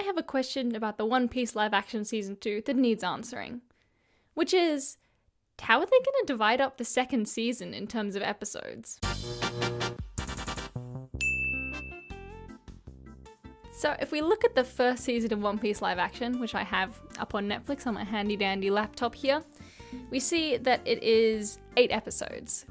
I have a question about the One Piece live action season 2 that needs answering. Which is, how are they going to divide up the second season in terms of episodes? So if we look at the first season of One Piece live action, which I have up on Netflix on my handy dandy laptop here, we see that it is 8 episodes.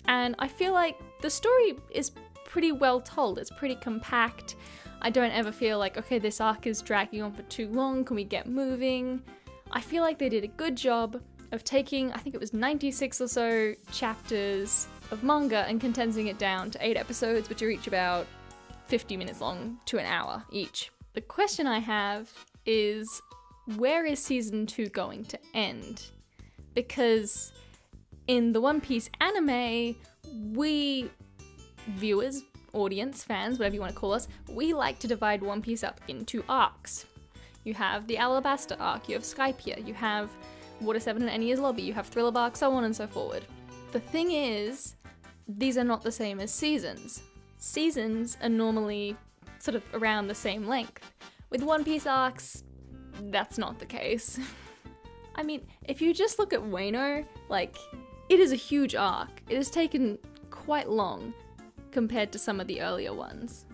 And I feel like the story is pretty well told. It's pretty compact. I don't ever feel like, okay, this arc is dragging on for too long, can we get moving? I feel like they did a good job of taking, I think it was 96 or so chapters of manga and condensing it down to 8 episodes, which are each about 50 minutes long to an hour each. The question I have is, where is season 2 going to end? Because in the One Piece anime, we viewers, audience, fans, whatever you want to call us, we like to divide One Piece up into arcs. You have the Alabasta arc, you have Skypiea, you have Water 7 and Enia's Lobby, you have Thriller Bark, so on and so forward. The thing is, these are not the same as seasons. Seasons are normally sort of around the same length. With One Piece arcs, that's not the case. I mean, if you just look at Wano, like, it is a huge arc. It has taken quite long compared to some of the earlier ones.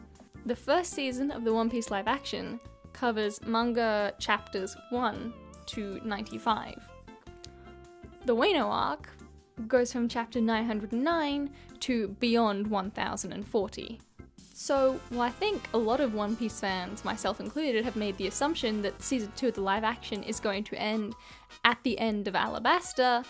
The first season of the One Piece live action covers manga chapters 1 to 95. The Wano arc goes from chapter 909 to beyond 1040. So, while I think a lot of One Piece fans, myself included, have made the assumption that season 2 of the live action is going to end at the end of Alabasta,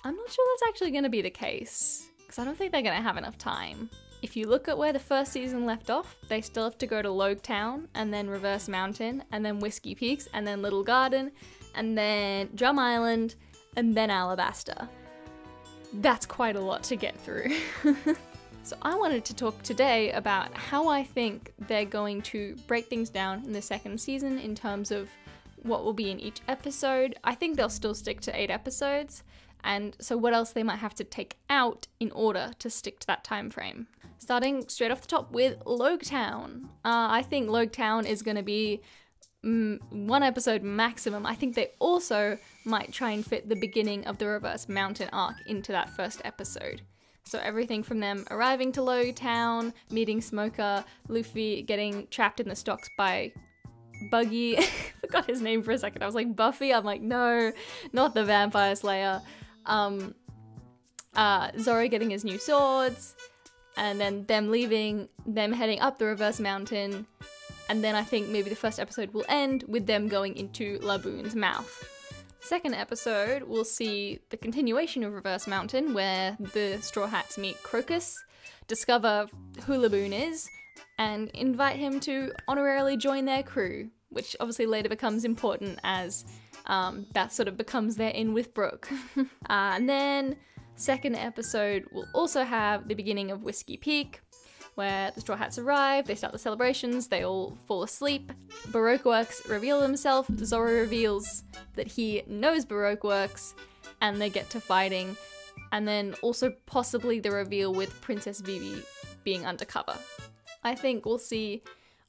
I'm not sure that's actually going to be the case, because I don't think they're going to have enough time. If you look at where the first season left off, they still have to go to Logue Town, and then Reverse Mountain, and then Whiskey Peaks, and then Little Garden, and then Drum Island, and then Alabasta. That's quite a lot to get through. So I wanted to talk today about how I think they're going to break things down in the second season in terms of what will be in each episode. I think they'll still stick to 8 episodes, and so what else they might have to take out in order to stick to that time frame. Starting straight off the top with Logue Town. I think Logue Town is going to be 1 episode maximum. I think they also might try and fit the beginning of the Reverse Mountain arc into that first episode. So everything from them arriving to Logue Town, meeting Smoker, Luffy getting trapped in the stocks by Buggy. Forgot his name for a second. I was like, Buffy? I'm like, no, not the Vampire Slayer. Zoro getting his new swords, and then them leaving, them heading up the Reverse Mountain, and then I think maybe the first episode will end with them going into Laboon's mouth. Second episode, we'll see the continuation of Reverse Mountain, where the Straw Hats meet Crocus, discover who Laboon is, and invite him to honorarily join their crew, which obviously later becomes important as that sort of becomes their in with Brooke. And then second episode will also have the beginning of Whiskey Peak, where the Straw Hats arrive, they start the celebrations, they all fall asleep. Baroque Works reveal himself, Zoro reveals that he knows Baroque Works, and they get to fighting. And then also possibly the reveal with Princess Vivi being undercover. I think we'll see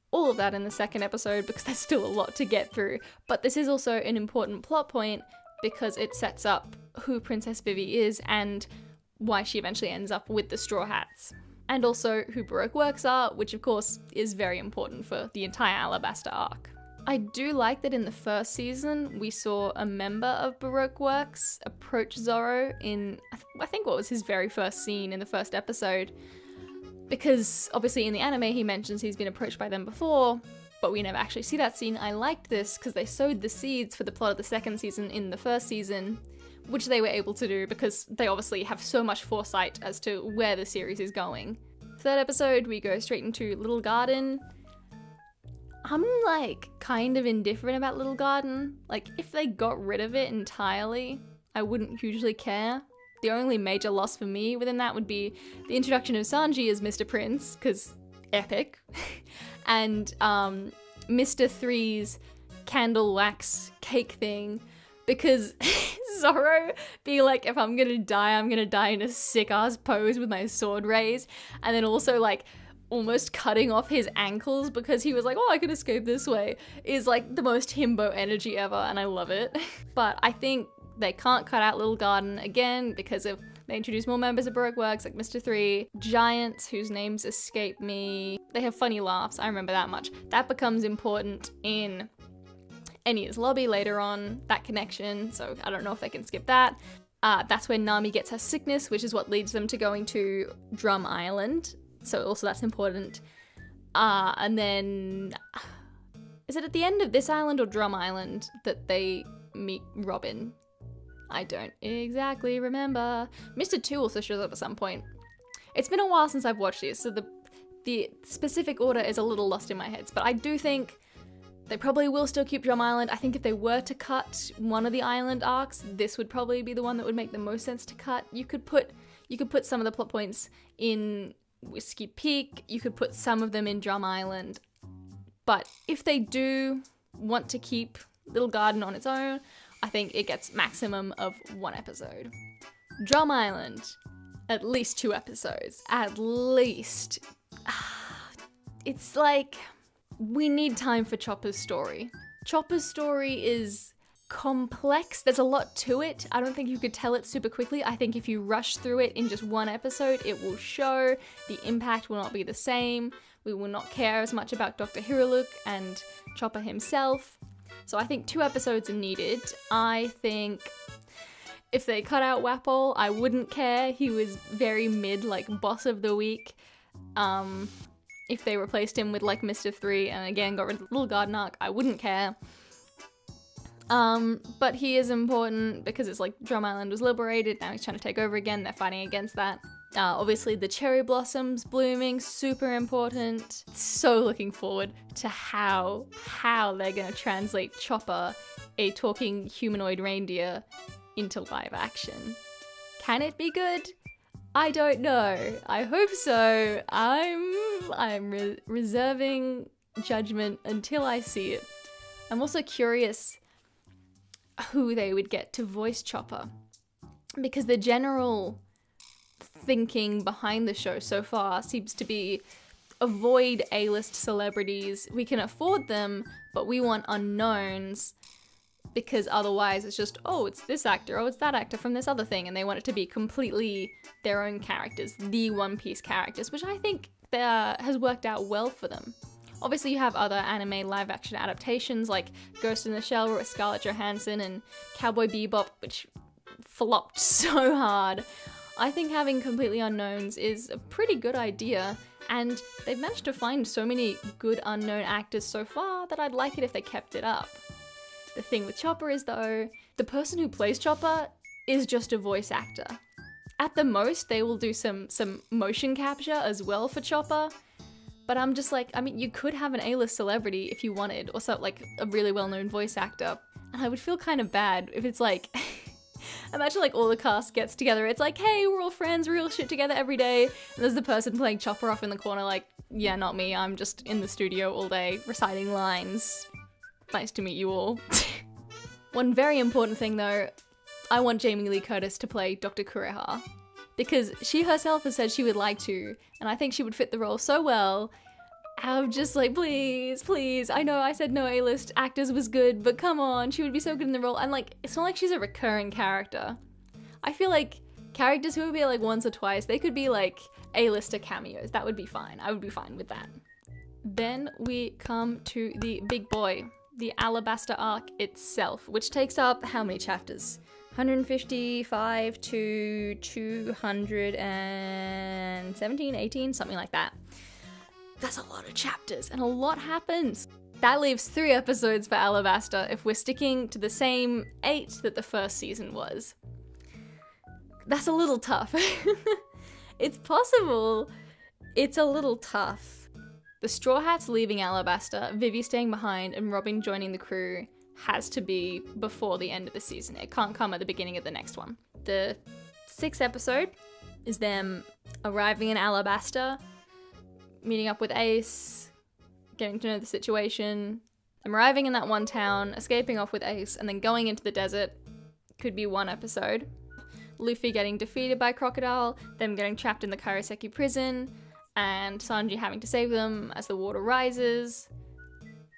all of that in the second episode because there's still a lot to get through. But this is also an important plot point because it sets up who Princess Vivi is and why she eventually ends up with the Straw Hats. And also who Baroque Works are, which of course is very important for the entire Alabasta arc. I do like that in the first season we saw a member of Baroque Works approach Zoro in, I think what was his very first scene in the first episode, because obviously in the anime he mentions he's been approached by them before, but we never actually see that scene. I liked this because they sowed the seeds for the plot of the second season in the first season, which they were able to do because they obviously have so much foresight as to where the series is going. Third episode, we go straight into Little Garden. I'm like kind of indifferent about Little Garden. Like if they got rid of it entirely, I wouldn't hugely care. The only major loss for me within that would be the introduction of Sanji as Mr. Prince, because epic, and Mr. Three's candle wax cake thing, because Zoro being like, if I'm gonna die in a sick ass pose with my sword raised, and then also like almost cutting off his ankles because he was like, oh, I could escape this way, is like the most himbo energy ever, and I love it. But I think they can't cut out Little Garden again because of they introduce more members of Baroque Works like Mr. 3, giants whose names escape me. They have funny laughs, I remember that much. That becomes important in Ennia's lobby later on, that connection, so I don't know if they can skip that. That's when Nami gets her sickness, which is what leads them to going to Drum Island. So also that's important. And then, is it at the end of this island or Drum Island that they meet Robin? I don't exactly remember. Mr. 2 also shows up at some point. It's been a while since I've watched this, so the specific order is a little lost in my head. But I do think they probably will still keep Drum Island. I think if they were to cut one of the island arcs, this would probably be the one that would make the most sense to cut. You could put some of the plot points in Whiskey Peak, you could put some of them in Drum Island. But if they do want to keep Little Garden on its own, I think it gets maximum of 1 episode. Drum Island, at least 2 episodes. At least. It's like, we need time for Chopper's story. Chopper's story is complex. There's a lot to it. I don't think you could tell it super quickly. I think if you rush through it in just 1 episode, it will show. The impact will not be the same. We will not care as much about Dr. Hiruluk and Chopper himself. So I think 2 episodes are needed. I think if they cut out Wapol, I wouldn't care. He was very mid, like boss of the week. If they replaced him with like Mr. 3 and again got rid of the Little Garden arc, I wouldn't care. But he is important because it's like Drum Island was liberated, now he's trying to take over again, they're fighting against that. Obviously the cherry blossoms blooming, super important. So looking forward to how they're gonna translate Chopper, a talking humanoid reindeer, into live action. Can it be good? I don't know. I hope so. I'm reserving judgment until I see it. I'm also curious who they would get to voice Chopper, because the general thinking behind the show so far seems to be avoid A-list celebrities. We can afford them, but we want unknowns, because otherwise it's just, oh, it's this actor, oh, it's that actor from this other thing, and they want it to be completely their own characters, the One Piece characters, which I think has worked out well for them. Obviously you have other anime live action adaptations like Ghost in the Shell with Scarlett Johansson and Cowboy Bebop, which flopped so hard. I think having completely unknowns is a pretty good idea, and they've managed to find so many good unknown actors so far that I'd like it if they kept it up. The thing with Chopper is, though, the person who plays Chopper is just a voice actor. At the most, they will do some motion capture as well for Chopper, but I'm just like, I mean, you could have an A-list celebrity if you wanted, or so, like a really well-known voice actor, and I would feel kind of bad if it's like, imagine like all the cast gets together, it's like, hey, we're all friends, we all shit together every day, and there's the person playing Chopper off in the corner like, yeah, not me, I'm just in the studio all day reciting lines. Nice to meet you all. One very important thing though, I want Jamie Lee Curtis to play Dr. Kureha, because she herself has said she would like to, and I think she would fit the role so well. I'm just like, please, I know I said no A-list actors was good, but come on, she would be so good in the role. And like, it's not like she's a recurring character. I feel like characters who would be like once or twice, they could be like A-lister cameos. That would be fine. I would be fine with that. Then we come to the big boy, the Alabasta arc itself, which takes up how many chapters? 155 to 217, 18, something like that. That's a lot of chapters and a lot happens. That leaves 3 episodes for Alabasta if we're sticking to the same 8 that the first season was. That's a little tough. It's possible. It's a little tough. The Straw Hats leaving Alabasta, Vivi staying behind, and Robin joining the crew has to be before the end of the season. It can't come at the beginning of the next one. The 6th episode is them arriving in Alabasta, meeting up with Ace, getting to know the situation, them arriving in that one town, escaping off with Ace, and then going into the desert. Could be 1 episode. Luffy getting defeated by Crocodile, them getting trapped in the Kairoseki prison, and Sanji having to save them as the water rises.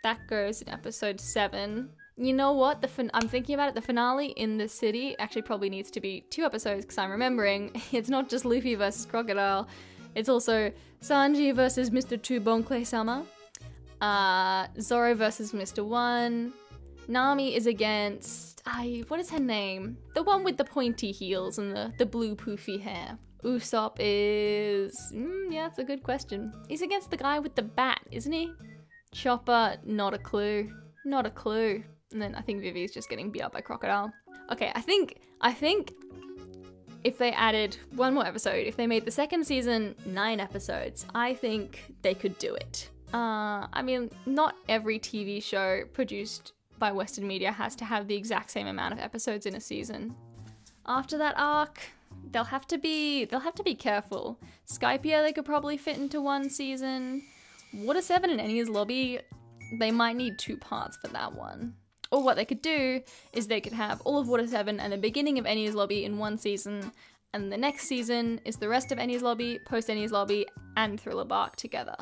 That goes in episode 7. You know what? I'm thinking about it. The finale in the city actually probably needs to be 2 episodes because I'm remembering it's not just Luffy versus Crocodile. It's also Sanji versus Mr. Two Boncle Sama. Zoro versus Mr. One. Nami is against... what is her name? The one with the pointy heels and the blue poofy hair. Usopp is... yeah, that's a good question. He's against the guy with the bat, isn't he? Chopper, not a clue. Not a clue. And then I think Vivi's just getting beat up by Crocodile. Okay, I think if they added one more episode, if they made the second season 9 episodes, I think they could do it. I mean, not every TV show produced by Western media has to have the exact same amount of episodes in a season. After that arc, they'll have to be careful. Skypiea they could probably fit into 1 season. Water 7 and Enies Lobby, they might need 2 parts for that one. Or what they could do is they could have all of Water 7 and the beginning of Enies Lobby in 1 season, and the next season is the rest of Enies Lobby, post Enies Lobby, and Thriller Bark together.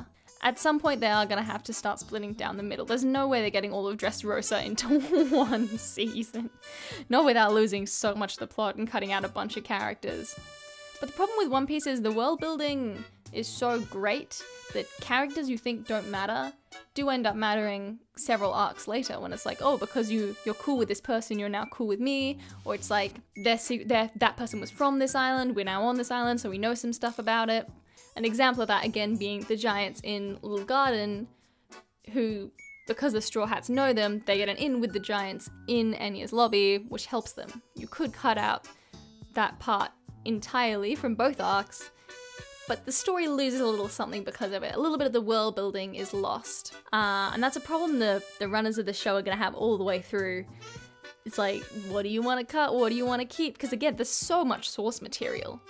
At some point they are going to have to start splitting down the middle. There's no way they're getting all of Dressrosa into 1 season. Not without losing so much of the plot and cutting out a bunch of characters. But the problem with One Piece is the world building is so great that characters you think don't matter do end up mattering several arcs later, when it's like, oh, because you're cool with this person, you're now cool with me, or it's like that person was from this island, we're now on this island, so we know some stuff about it. An example of that again being the giants in Little Garden, who, because the Straw Hats know them, they get an in with the giants in Enies Lobby, which helps them. You could cut out that part entirely from both arcs, but the story loses a little something because of it. A little bit of the world building is lost. And that's a problem the runners of the show are going to have all the way through. It's like, what do you want to cut? What do you want to keep? Because again, there's so much source material.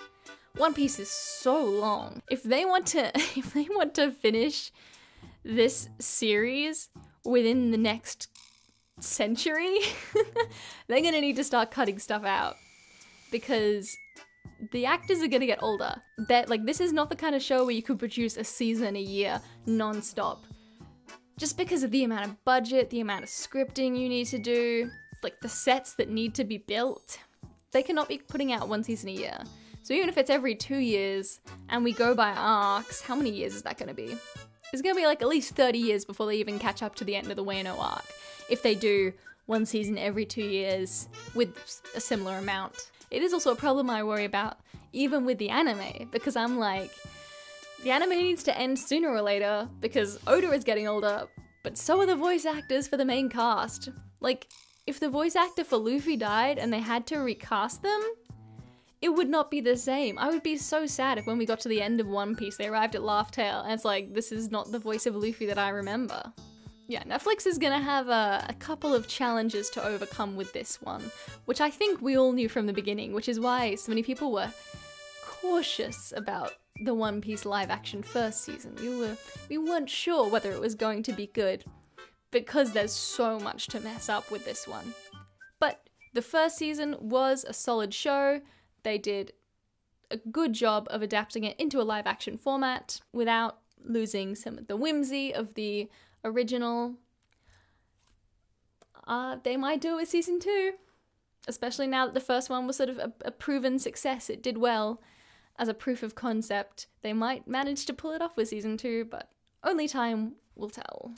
One Piece is so long. If they want to finish this series within the next century, they're going to need to start cutting stuff out. Because the actors are going to get older. This is not the kind of show where you could produce a season a year non-stop. Just because of the amount of budget, the amount of scripting you need to do, like the sets that need to be built, they cannot be putting out 1 season a year. So even if it's every 2 years and we go by arcs, how many years is that going to be? It's going to be like at least 30 years before they even catch up to the end of the Wano arc. If they do 1 season every 2 years with a similar amount. It is also a problem I worry about, even with the anime, because I'm like, the anime needs to end sooner or later, because Oda is getting older, but so are the voice actors for the main cast. Like, if the voice actor for Luffy died and they had to recast them, it would not be the same. I would be so sad if when we got to the end of One Piece, they arrived at Laugh Tale, and it's like, this is not the voice of Luffy that I remember. Yeah, Netflix is gonna have a couple of challenges to overcome with this one, which I think we all knew from the beginning, which is why so many people were cautious about the One Piece live action first season. We weren't sure whether it was going to be good, because there's so much to mess up with this one. But the first season was a solid show. They did a good job of adapting it into a live action format without losing some of the whimsy of the original. They might do it with season 2, especially now that the first one was sort of a proven success. It did well as a proof of concept. They might manage to pull it off with season 2, but only time will tell.